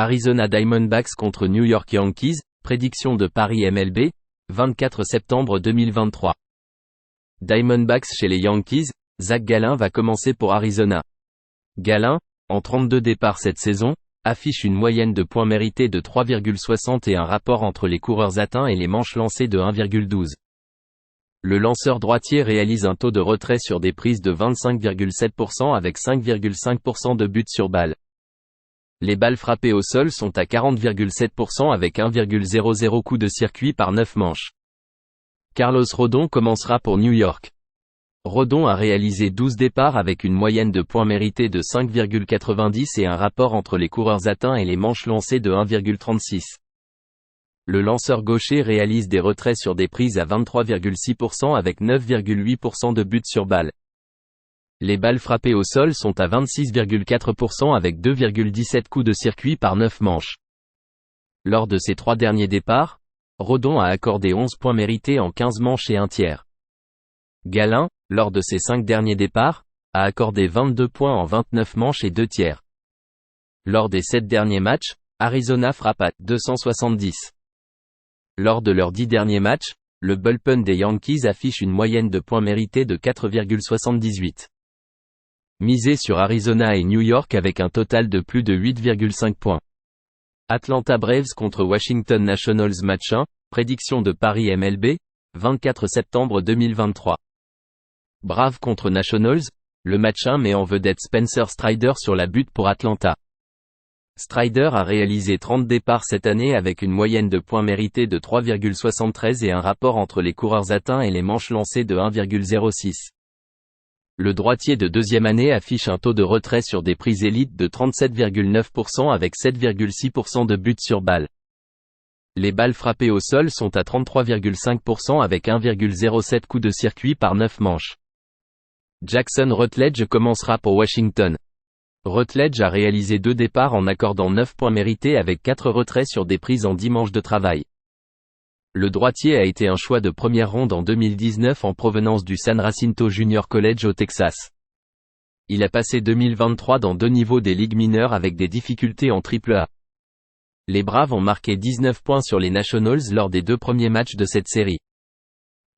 Arizona Diamondbacks contre New York Yankees, prédiction de Paris MLB, 24 septembre 2023. Diamondbacks chez les Yankees, Zac Gallen va commencer pour Arizona. Gallen, en 32 départs cette saison, affiche une moyenne de points mérités de 3,60 et un rapport entre les coureurs atteints et les manches lancées de 1,12. Le lanceur droitier réalise un taux de retrait sur des prises de 25,7% avec 5,5% de buts sur balle. Les balles frappées au sol sont à 40,7% avec 1,00 coup de circuit par 9 manches. Carlos Rodon commencera pour New York. Rodon a réalisé 12 départs avec une moyenne de points mérités de 5,90 et un rapport entre les coureurs atteints et les manches lancées de 1,36. Le lanceur gaucher réalise des retraits sur des prises à 23,6% avec 9,8% de buts sur balle. Les balles frappées au sol sont à 26,4% avec 2,17 coups de circuit par 9 manches. Lors de ses 3 derniers départs, Rodon a accordé 11 points mérités en 15 manches et un tiers. Gallen, lors de ses 5 derniers départs, a accordé 22 points en 29 manches et 2 tiers. Lors des 7 derniers matchs, Arizona frappe à 270. Lors de leurs 10 derniers matchs, le bullpen des Yankees affiche une moyenne de points mérités de 4,78. Misez sur Arizona et New York avec un total de plus de 8,5 points. Atlanta Braves contre Washington Nationals match 1, prédiction de Paris MLB, 24 septembre 2023. Braves contre Nationals, le match 1 met en vedette Spencer Strider sur la butte pour Atlanta. Strider a réalisé 30 départs cette année avec une moyenne de points mérités de 3,73 et un rapport entre les coureurs atteints et les manches lancées de 1,06. Le droitier de deuxième année affiche un taux de retrait sur des prises élites de 37,9% avec 7,6% de buts sur balle. Les balles frappées au sol sont à 33,5% avec 1,07 coup de circuit par 9 manches. Jackson Rutledge commencera pour Washington. Rutledge a réalisé 2 départs en accordant 9 points mérités avec 4 retraits sur des prises en 10 manches de travail. Le droitier a été un choix de première ronde en 2019 en provenance du San Jacinto Junior College au Texas. Il a passé 2023 dans 2 niveaux des ligues mineures avec des difficultés en AAA. Les Braves ont marqué 19 points sur les Nationals lors des 2 premiers matchs de cette série.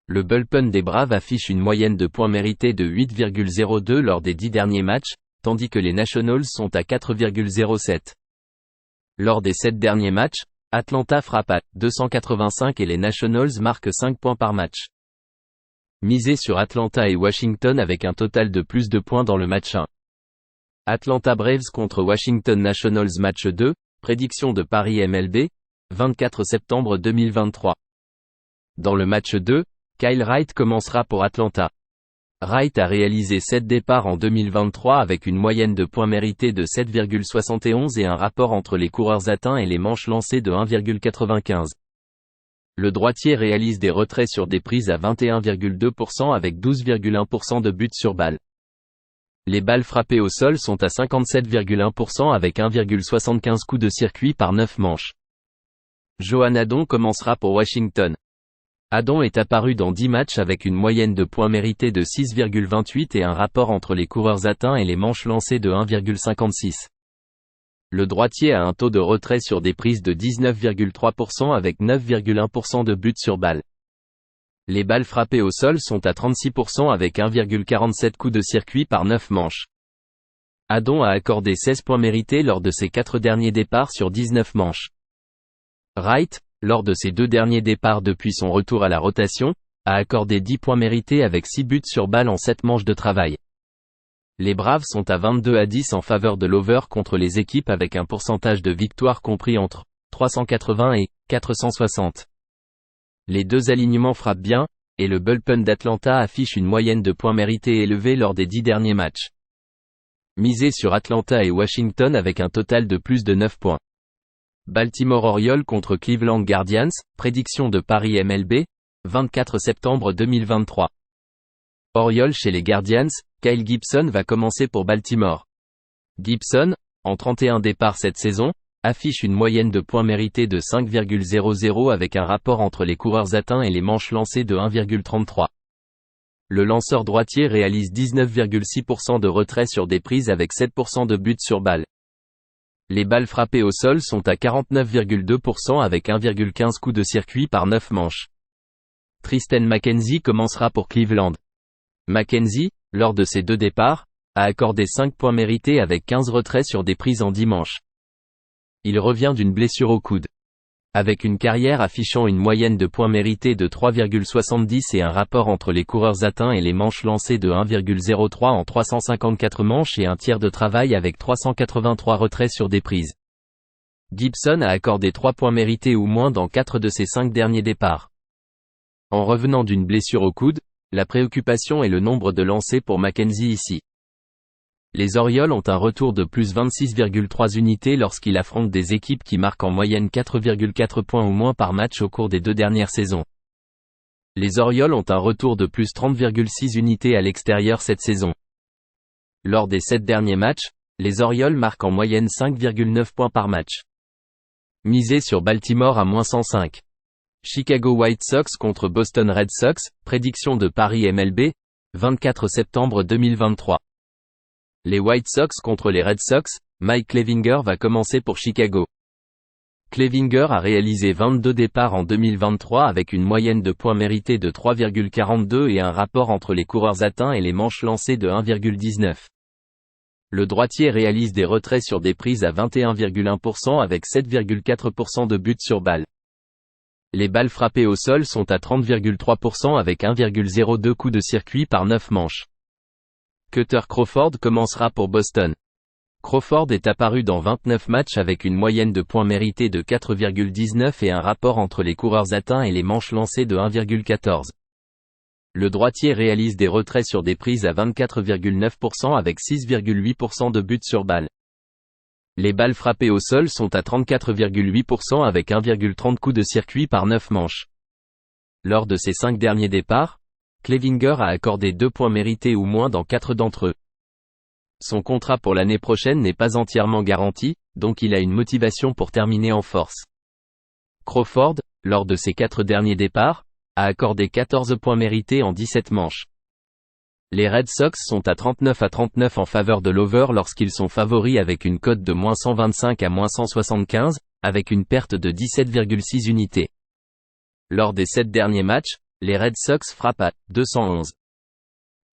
Le bullpen des Braves affiche une moyenne de points mérités de 8,02 lors des 10 derniers matchs, tandis que les Nationals sont à 4,07. Lors des 7 derniers matchs, Atlanta frappe à 285 et les Nationals marquent 5 points par match. Misez sur Atlanta et Washington avec un total de plus de points dans le match 1. Atlanta Braves contre Washington Nationals match 2, prédiction de Paris MLB, 24 septembre 2023. Dans le match 2, Kyle Wright commencera pour Atlanta. Wright a réalisé 7 départs en 2023 avec une moyenne de points mérités de 7,71 et un rapport entre les coureurs atteints et les manches lancées de 1,95. Le droitier réalise des retraits sur des prises à 21,2% avec 12,1% de buts sur balle. Les balles frappées au sol sont à 57,1% avec 1,75 coups de circuit par 9 manches. Joan Adon commencera pour Washington. Adon est apparu dans 10 matchs avec une moyenne de points mérités de 6,28 et un rapport entre les coureurs atteints et les manches lancées de 1,56. Le droitier a un taux de retrait sur des prises de 19,3% avec 9,1% de buts sur balle. Les balles frappées au sol sont à 36% avec 1,47 coups de circuit par 9 manches. Adon a accordé 16 points mérités lors de ses 4 derniers départs sur 19 manches. Wright, lors de ses 2 derniers départs depuis son retour à la rotation, a accordé 10 points mérités avec 6 buts sur balle en 7 manches de travail. Les Braves sont à 22-10 en faveur de l'over contre les équipes avec un pourcentage de victoire compris entre 380 et 460. Les 2 alignements frappent bien, et le bullpen d'Atlanta affiche une moyenne de points mérités élevée lors des 10 derniers matchs. Misez sur Atlanta et Washington avec un total de plus de 9 points. Baltimore Orioles contre Cleveland Guardians, prédiction de Paris MLB, 24 septembre 2023. Orioles chez les Guardians, Kyle Gibson va commencer pour Baltimore. Gibson, en 31 départs cette saison, affiche une moyenne de points mérités de 5,00 avec un rapport entre les coureurs atteints et les manches lancées de 1,33. Le lanceur droitier réalise 19,6% de retrait sur des prises avec 7% de buts sur balle. Les balles frappées au sol sont à 49,2% avec 1,15 coups de circuit par 9 manches. Tristan McKenzie commencera pour Cleveland. McKenzie, lors de ses 2 départs, a accordé 5 points mérités avec 15 retraits sur des prises en 10 manches. Il revient d'une blessure au coude. Avec une carrière affichant une moyenne de points mérités de 3,70 et un rapport entre les coureurs atteints et les manches lancées de 1,03 en 354 manches et un tiers de travail avec 383 retraits sur des prises. Gibson a accordé 3 points mérités ou moins dans 4 de ses 5 derniers départs. En revenant d'une blessure au coude, la préoccupation est le nombre de lancers pour McKenzie ici. Les Orioles ont un retour de plus 26,3 unités lorsqu'il affronte des équipes qui marquent en moyenne 4,4 points ou moins par match au cours des 2 dernières saisons. Les Orioles ont un retour de plus 30,6 unités à l'extérieur cette saison. Lors des 7 derniers matchs, les Orioles marquent en moyenne 5,9 points par match. Misez sur Baltimore à -105. Chicago White Sox contre Boston Red Sox, prédiction de Paris MLB, 24 septembre 2023. Les White Sox contre les Red Sox, Mike Clevinger va commencer pour Chicago. Clevinger a réalisé 22 départs en 2023 avec une moyenne de points mérités de 3,42 et un rapport entre les coureurs atteints et les manches lancées de 1,19. Le droitier réalise des retraits sur des prises à 21,1% avec 7,4% de buts sur balle. Les balles frappées au sol sont à 30,3% avec 1,02 coups de circuit par 9 manches. Kutter Crawford commencera pour Boston. Crawford est apparu dans 29 matchs avec une moyenne de points mérités de 4,19 et un rapport entre les coureurs atteints et les manches lancées de 1,14. Le droitier réalise des retraits sur des prises à 24,9% avec 6,8% de buts sur balle. Les balles frappées au sol sont à 34,8% avec 1,30 coups de circuit par 9 manches. Lors de ses 5 derniers départs, Clevinger a accordé 2 points mérités ou moins dans 4 d'entre eux. Son contrat pour l'année prochaine n'est pas entièrement garanti, donc il a une motivation pour terminer en force. Crawford, lors de ses 4 derniers départs, a accordé 14 points mérités en 17 manches. Les Red Sox sont à 39 en faveur de l'over lorsqu'ils sont favoris avec une cote de -125 à -175, avec une perte de 17,6 unités. Lors des 7 derniers matchs, les Red Sox frappent à 211.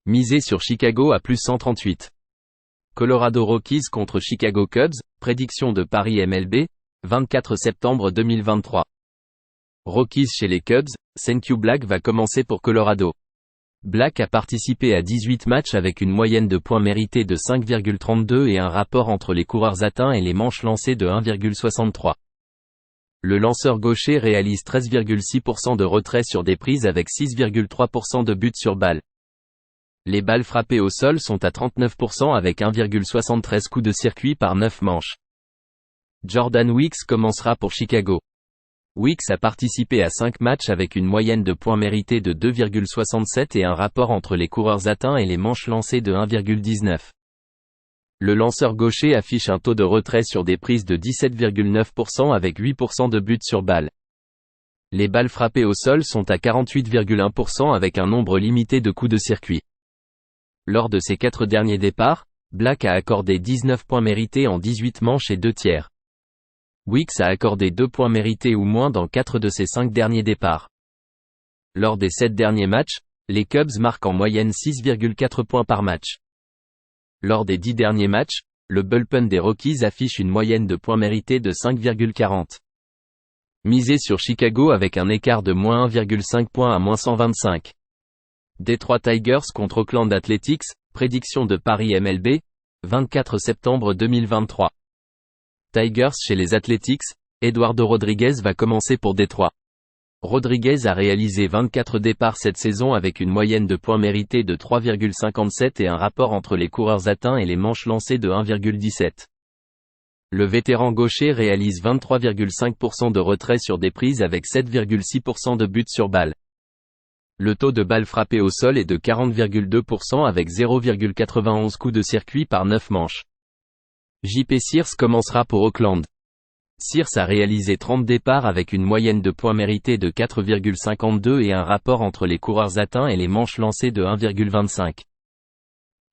Misez sur Chicago à +138. Colorado Rockies contre Chicago Cubs, prédiction de Paris MLB, 24 septembre 2023. Rockies chez les Cubs, Senku Black va commencer pour Colorado. Black a participé à 18 matchs avec une moyenne de points mérités de 5,32 et un rapport entre les coureurs atteints et les manches lancées de 1,63. Le lanceur gaucher réalise 13,6% de retraits sur des prises avec 6,3% de buts sur balle. Les balles frappées au sol sont à 39% avec 1,73 coups de circuit par 9 manches. Jordan Weeks commencera pour Chicago. Weeks a participé à 5 matchs avec une moyenne de points mérités de 2,67 et un rapport entre les coureurs atteints et les manches lancées de 1,19. Le lanceur gaucher affiche un taux de retrait sur des prises de 17,9% avec 8% de buts sur balle. Les balles frappées au sol sont à 48,1% avec un nombre limité de coups de circuit. Lors de ses 4 derniers départs, Black a accordé 19 points mérités en 18 manches et 2 tiers. Weeks a accordé 2 points mérités ou moins dans 4 de ses 5 derniers départs. Lors des 7 derniers matchs, les Cubs marquent en moyenne 6,4 points par match. Lors des 10 derniers matchs, le bullpen des Rockies affiche une moyenne de points mérités de 5,40. Misez sur Chicago avec un écart de -1,5 points à -125. Detroit Tigers contre Oakland Athletics, prédiction de Paris MLB, 24 septembre 2023. Tigers chez les Athletics, Eduardo Rodriguez va commencer pour Détroit. Rodriguez a réalisé 24 départs cette saison avec une moyenne de points mérités de 3,57 et un rapport entre les coureurs atteints et les manches lancées de 1,17. Le vétéran gaucher réalise 23,5% de retraits sur des prises avec 7,6% de buts sur balle. Le taux de balles frappées au sol est de 40,2% avec 0,91 coups de circuit par 9 manches. J.P. Sears commencera pour Oakland. Sears a réalisé 30 départs avec une moyenne de points mérités de 4,52 et un rapport entre les coureurs atteints et les manches lancées de 1,25.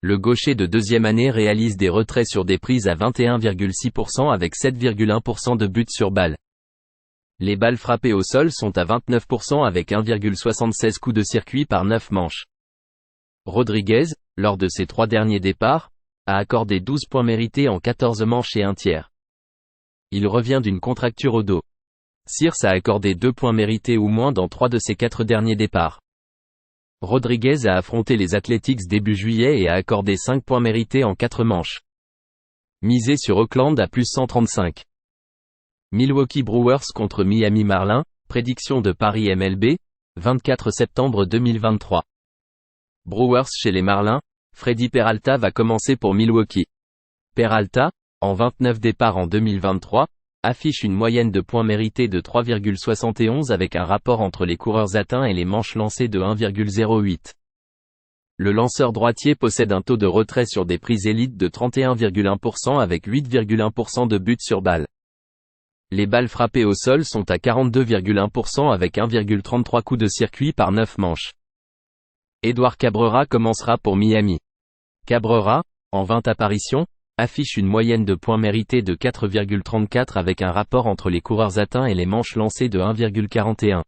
Le gaucher de deuxième année réalise des retraits sur des prises à 21,6% avec 7,1% de buts sur balle. Les balles frappées au sol sont à 29% avec 1,76 coups de circuit par 9 manches. Rodriguez, lors de ses 3 derniers départs, a accordé 12 points mérités en 14 manches et un tiers. Il revient d'une contracture au dos. Sears a accordé 2 points mérités ou moins dans 3 de ses 4 derniers départs. Rodriguez a affronté les Athletics début juillet et a accordé 5 points mérités en 4 manches. Misé sur Oakland à plus 135. Milwaukee Brewers contre Miami Marlins, prédiction de Paris MLB, 24 septembre 2023. Brewers chez les Marlins, Freddy Peralta va commencer pour Milwaukee. Peralta, en 29 départs en 2023, affiche une moyenne de points mérités de 3,71 avec un rapport entre les coureurs atteints et les manches lancées de 1,08. Le lanceur droitier possède un taux de retrait sur des prises élites de 31,1% avec 8,1% de buts sur balle. Les balles frappées au sol sont à 42,1% avec 1,33 coups de circuit par 9 manches. Edward Cabrera commencera pour Miami. Cabrera, en 20 apparitions, affiche une moyenne de points mérités de 4,34 avec un rapport entre les coureurs atteints et les manches lancées de 1,41.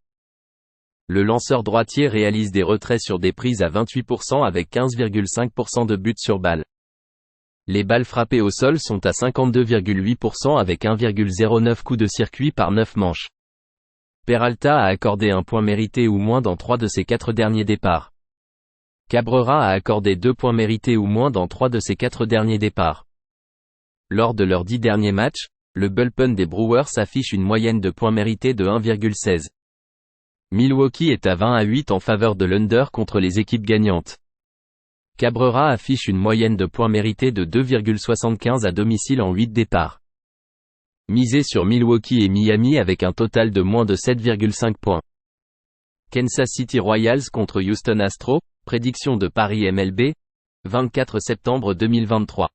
Le lanceur droitier réalise des retraits sur des prises à 28% avec 15,5% de buts sur balle. Les balles frappées au sol sont à 52,8% avec 1,09 coups de circuit par 9 manches. Peralta a accordé un point mérité ou moins dans 3 de ses 4 derniers départs. Cabrera a accordé 2 points mérités ou moins dans 3 de ses 4 derniers départs. Lors de leurs 10 derniers matchs, le bullpen des Brewers affiche une moyenne de points mérités de 1,16. Milwaukee est à 20-8 en faveur de l'under contre les équipes gagnantes. Cabrera affiche une moyenne de points mérités de 2,75 à domicile en 8 départs. Misé sur Milwaukee et Miami avec un total de moins de 7,5 points. Kansas City Royals contre Houston Astros, prédiction de Paris MLB, 24 septembre 2023.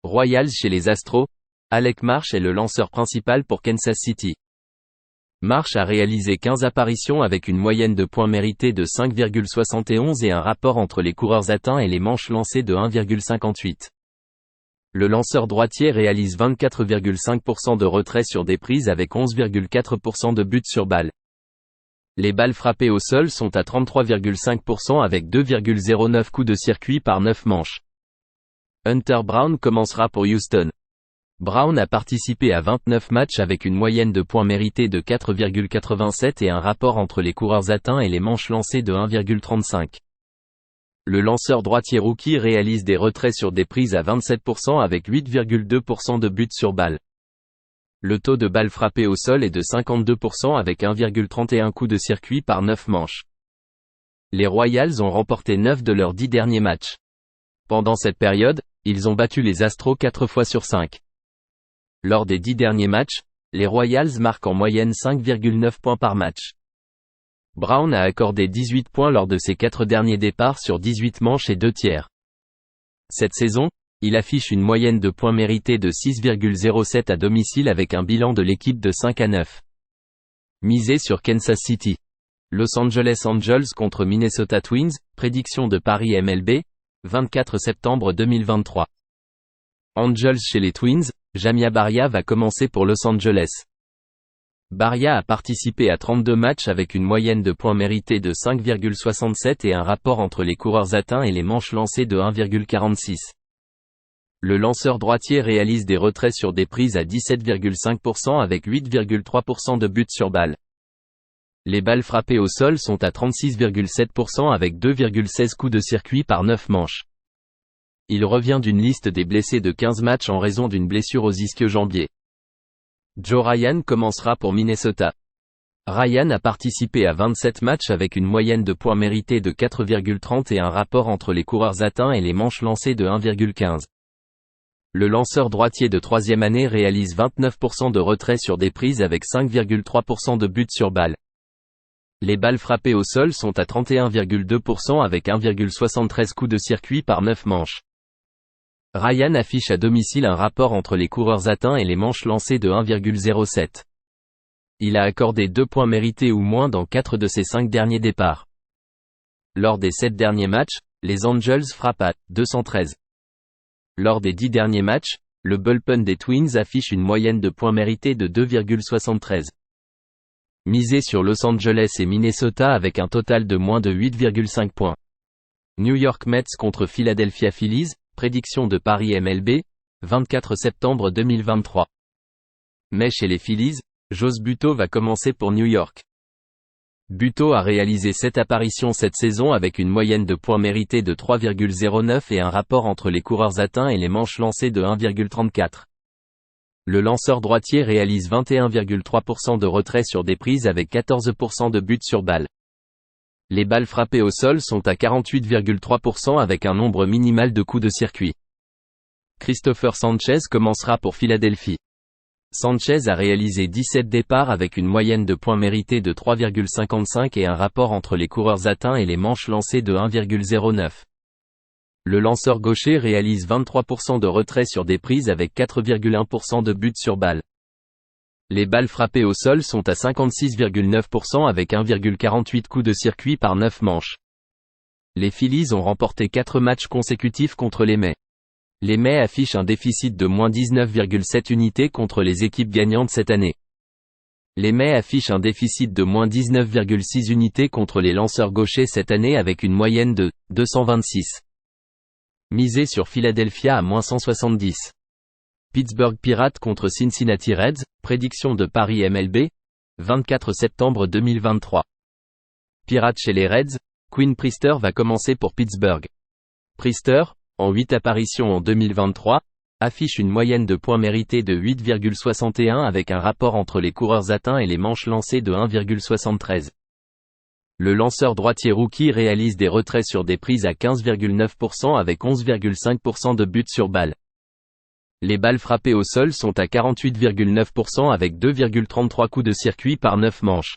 Royals chez les Astros, Alec Marsh est le lanceur principal pour Kansas City. Marsh a réalisé 15 apparitions avec une moyenne de points mérités de 5,71 et un rapport entre les coureurs atteints et les manches lancées de 1,58. Le lanceur droitier réalise 24,5% de retrait sur des prises avec 11,4% de buts sur balle. Les balles frappées au sol sont à 33,5% avec 2,09 coups de circuit par 9 manches. Hunter Brown commencera pour Houston. Brown a participé à 29 matchs avec une moyenne de points mérités de 4,87 et un rapport entre les coureurs atteints et les manches lancées de 1,35. Le lanceur droitier rookie réalise des retraits sur des prises à 27% avec 8,2% de buts sur balle. Le taux de balles frappées au sol est de 52% avec 1,31 coups de circuit par 9 manches. Les Royals ont remporté 9 de leurs 10 derniers matchs. Pendant cette période, ils ont battu les Astros 4 fois sur 5. Lors des 10 derniers matchs, les Royals marquent en moyenne 5,9 points par match. Brown a accordé 18 points lors de ses 4 derniers départs sur 18 manches et 2 tiers. Cette saison, il affiche une moyenne de points mérités de 6,07 à domicile avec un bilan de l'équipe de 5-9. Misé sur Kansas City. Los Angeles Angels contre Minnesota Twins, prédiction de Paris MLB, 24 septembre 2023. Angels chez les Twins, Jamia Barria va commencer pour Los Angeles. Barria a participé à 32 matchs avec une moyenne de points mérités de 5,67 et un rapport entre les coureurs atteints et les manches lancées de 1,46. Le lanceur droitier réalise des retraits sur des prises à 17,5% avec 8,3% de buts sur balle. Les balles frappées au sol sont à 36,7% avec 2,16 coups de circuit par 9 manches. Il revient d'une liste des blessés de 15 matchs en raison d'une blessure aux ischio-jambiers. Joe Ryan commencera pour Minnesota. Ryan a participé à 27 matchs avec une moyenne de points mérités de 4,30 et un rapport entre les coureurs atteints et les manches lancées de 1,15. Le lanceur droitier de 3e année réalise 29% de retrait sur des prises avec 5,3% de buts sur balle. Les balles frappées au sol sont à 31,2% avec 1,73 coups de circuit par 9 manches. Ryan affiche à domicile un rapport entre les coureurs atteints et les manches lancées de 1,07. Il a accordé 2 points mérités ou moins dans 4 de ses 5 derniers départs. Lors des 7 derniers matchs, les Angels frappent à 213. Lors des 10 derniers matchs, le bullpen des Twins affiche une moyenne de points mérités de 2,73. Misez sur Los Angeles et Minnesota avec un total de moins de 8,5 points. New York Mets contre Philadelphia Phillies, prédiction de Paris MLB, 24 septembre 2023. Mais chez les Phillies, Jos Butto va commencer pour New York. Butto a réalisé 7 apparitions cette saison avec une moyenne de points mérités de 3,09 et un rapport entre les coureurs atteints et les manches lancées de 1,34. Le lanceur droitier réalise 21,3% de retrait sur des prises avec 14% de buts sur balle. Les balles frappées au sol sont à 48,3% avec un nombre minimal de coups de circuit. Christopher Sanchez commencera pour Philadelphie. Sanchez a réalisé 17 départs avec une moyenne de points mérités de 3,55 et un rapport entre les coureurs atteints et les manches lancées de 1,09. Le lanceur gaucher réalise 23% de retrait sur des prises avec 4,1% de buts sur balle. Les balles frappées au sol sont à 56,9% avec 1,48 coups de circuit par 9 manches. Les Phillies ont remporté 4 matchs consécutifs contre les Mets. Les Mets affichent un déficit de moins 19,7 unités contre les équipes gagnantes cette année. Les Mets affichent un déficit de moins 19,6 unités contre les lanceurs gauchers cette année avec une moyenne de 226. Misez sur Philadelphia à moins 170. Pittsburgh Pirates contre Cincinnati Reds, prédiction de Paris MLB, 24 septembre 2023. Pirates chez les Reds, Quinn Priester va commencer pour Pittsburgh. Priester, en 8 apparitions en 2023, affiche une moyenne de points mérités de 8,61 avec un rapport entre les coureurs atteints et les manches lancées de 1,73. Le lanceur droitier rookie réalise des retraits sur des prises à 15,9% avec 11,5% de buts sur balle. Les balles frappées au sol sont à 48,9% avec 2,33 coups de circuit par 9 manches.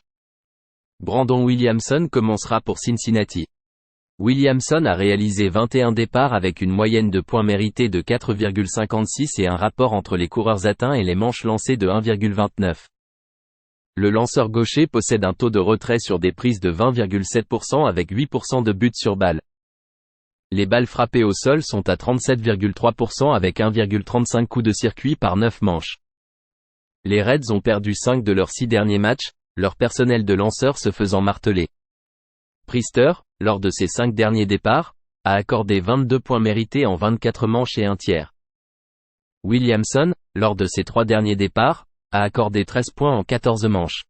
Brandon Williamson commencera pour Cincinnati. Williamson a réalisé 21 départs avec une moyenne de points mérités de 4,56 et un rapport entre les coureurs atteints et les manches lancées de 1,29. Le lanceur gaucher possède un taux de retrait sur des prises de 20,7% avec 8% de buts sur balle. Les balles frappées au sol sont à 37,3% avec 1,35 coups de circuit par 9 manches. Les Reds ont perdu 5 de leurs 6 derniers matchs, leur personnel de lanceurs se faisant marteler. Priester, lors de ses 5 derniers départs, a accordé 22 points mérités en 24 manches et un tiers. Williamson, lors de ses 3 derniers départs, a accordé 13 points en 14 manches.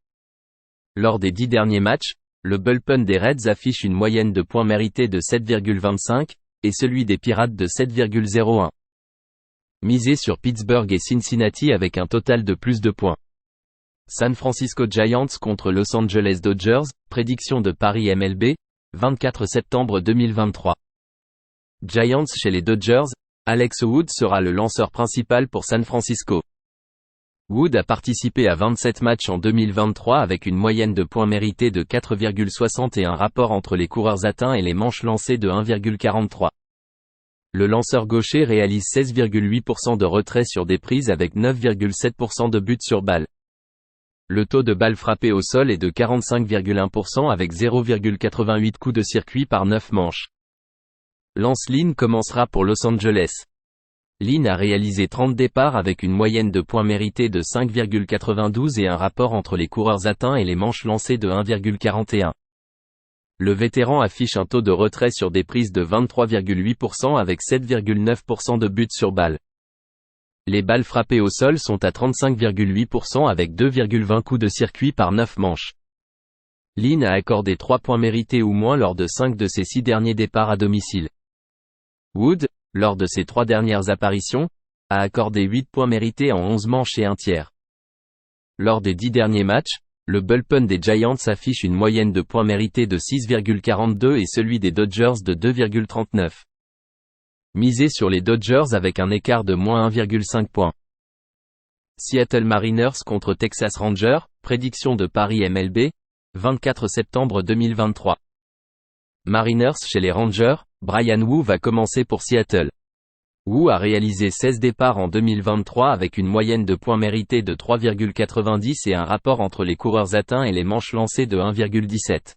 Lors des 10 derniers matchs, le bullpen des Reds affiche une moyenne de points mérités de 7,25, et celui des Pirates de 7,01. Misez sur Pittsburgh et Cincinnati avec un total de plus de points. San Francisco Giants contre Los Angeles Dodgers, prédiction de Paris MLB, 24 septembre 2023. Giants chez les Dodgers, Alex Wood sera le lanceur principal pour San Francisco. Wood a participé à 27 matchs en 2023 avec une moyenne de points mérités de 4,60 et un rapport entre les coureurs atteints et les manches lancées de 1,43. Le lanceur gaucher réalise 16,8% de retrait sur des prises avec 9,7% de buts sur balle. Le taux de balles frappées au sol est de 45,1% avec 0,88 coups de circuit par 9 manches. Lance Lynn commencera pour Los Angeles. Lynn a réalisé 30 départs avec une moyenne de points mérités de 5,92 et un rapport entre les coureurs atteints et les manches lancées de 1,41. Le vétéran affiche un taux de retrait sur des prises de 23,8% avec 7,9% de buts sur balle. Les balles frappées au sol sont à 35,8% avec 2,20 coups de circuit par 9 manches. Lynn a accordé 3 points mérités ou moins lors de 5 de ses 6 derniers départs à domicile. Wood, lors de ses 3 dernières apparitions, a accordé 8 points mérités en 11 manches et un tiers. Lors des 10 derniers matchs, le bullpen des Giants affiche une moyenne de points mérités de 6,42 et celui des Dodgers de 2,39. Misez sur les Dodgers avec un écart de moins 1,5 points. Seattle Mariners contre Texas Rangers, prédiction de Paris MLB, 24 septembre 2023. Mariners chez les Rangers, Bryan Woo va commencer pour Seattle. Woo a réalisé 16 départs en 2023 avec une moyenne de points mérités de 3,90 et un rapport entre les coureurs atteints et les manches lancées de 1,17.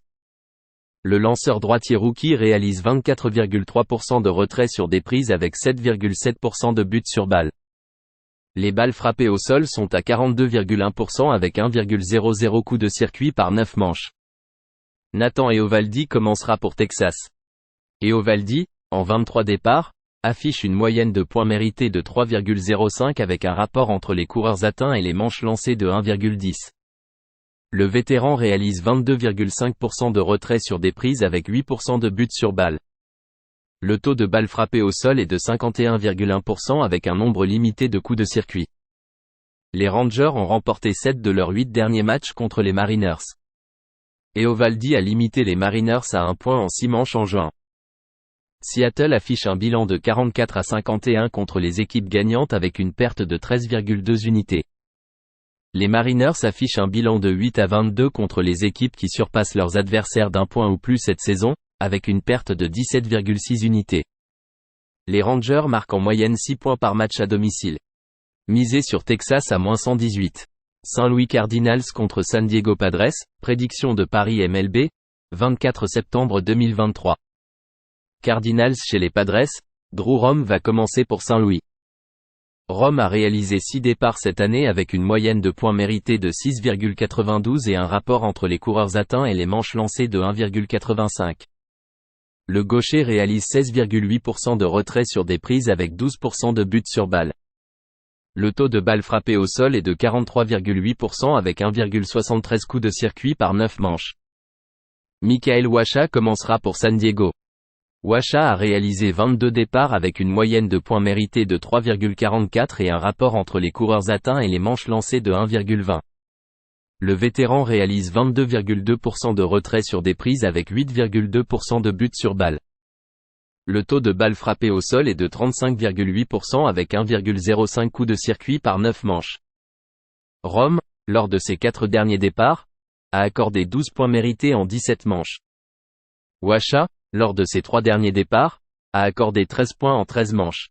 Le lanceur droitier rookie réalise 24,3% de retrait sur des prises avec 7,7% de buts sur balle. Les balles frappées au sol sont à 42,1% avec 1,00 coup de circuit par 9 manches. Nathan Eovaldi commencera pour Texas. Eovaldi, en 23 départs, affiche une moyenne de points mérités de 3,05 avec un rapport entre les coureurs atteints et les manches lancées de 1,10. Le vétéran réalise 22,5% de retrait sur des prises avec 8% de buts sur balle. Le taux de balles frappées au sol est de 51,1% avec un nombre limité de coups de circuit. Les Rangers ont remporté 7 de leurs 8 derniers matchs contre les Mariners. Eovaldi a limité les Mariners à 1 point en 6 manches en juin. Seattle affiche un bilan de 44-51 contre les équipes gagnantes avec une perte de 13,2 unités. Les Mariners affichent un bilan de 8-22 contre les équipes qui surpassent leurs adversaires d'1 point ou plus cette saison, avec une perte de 17,6 unités. Les Rangers marquent en moyenne 6 points par match à domicile. Misé sur Texas à -118. Saint Louis Cardinals contre San Diego Padres, prédiction de Paris MLB, 24 septembre 2023. Cardinals chez les Padres, Drew Rom va commencer pour Saint Louis. Rom a réalisé 6 départs cette année avec une moyenne de points mérités de 6,92 et un rapport entre les coureurs atteints et les manches lancées de 1,85. Le gaucher réalise 16,8% de retrait sur des prises avec 12% de buts sur balle. Le taux de balles frappées au sol est de 43,8% avec 1,73 coups de circuit par 9 manches. Michael Wacha commencera pour San Diego. Wacha a réalisé 22 départs avec une moyenne de points mérités de 3,44 et un rapport entre les coureurs atteints et les manches lancées de 1,20. Le vétéran réalise 22,2% de retrait sur des prises avec 8,2% de buts sur balle. Le taux de balles frappées au sol est de 35,8% avec 1,05 coups de circuit par 9 manches. Rom, lors de ses 4 derniers départs, a accordé 12 points mérités en 17 manches. Wacha, lors de ses 3 derniers départs, a accordé 13 points en 13 manches.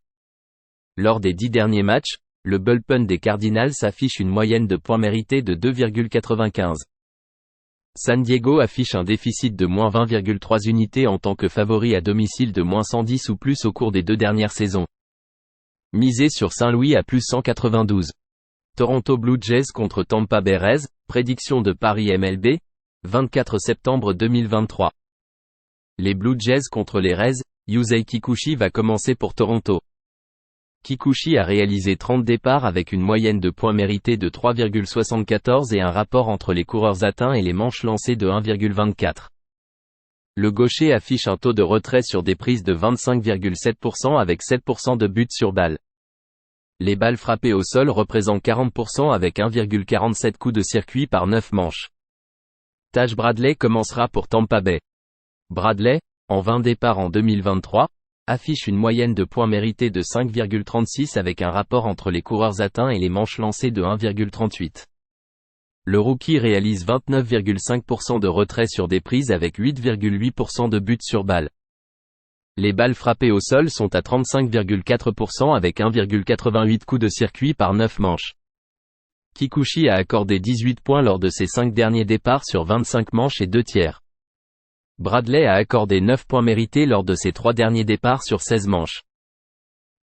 Lors des 10 derniers matchs, le bullpen des Cardinals affiche une moyenne de points mérités de 2,95. San Diego affiche un déficit de -20,3 unités en tant que favori à domicile de -110 ou plus au cours des 2 dernières saisons. Misé sur Saint-Louis à +192. Toronto Blue Jays contre Tampa Bay Rays, prédiction de Paris MLB, 24 septembre 2023. Les Blue Jays contre les Rays, Yusei Kikuchi va commencer pour Toronto. Kikuchi a réalisé 30 départs avec une moyenne de points mérités de 3,74 et un rapport entre les coureurs atteints et les manches lancées de 1,24. Le gaucher affiche un taux de retrait sur des prises de 25,7% avec 7% de buts sur balle. Les balles frappées au sol représentent 40% avec 1,47 coups de circuit par 9 manches. Taj Bradley commencera pour Tampa Bay. Bradley, en 20 départs en 2023, affiche une moyenne de points mérités de 5,36 avec un rapport entre les coureurs atteints et les manches lancées de 1,38. Le rookie réalise 29,5% de retrait sur des prises avec 8,8% de buts sur balle. Les balles frappées au sol sont à 35,4% avec 1,88 coups de circuit par 9 manches. Kikuchi a accordé 18 points lors de ses 5 derniers départs sur 25 manches et 2 tiers. Bradley a accordé 9 points mérités lors de ses 3 derniers départs sur 16 manches.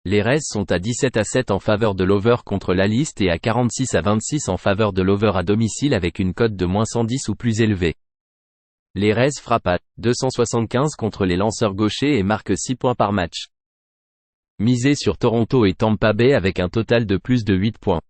Les Rays sont à 17-7 en faveur de l'over contre la liste et à 46-26 en faveur de l'over à domicile avec une cote de -110 ou plus élevée. Les Rays frappent à 275 contre les lanceurs gauchers et marquent 6 points par match. Misé sur Toronto et Tampa Bay avec un total de plus de 8 points.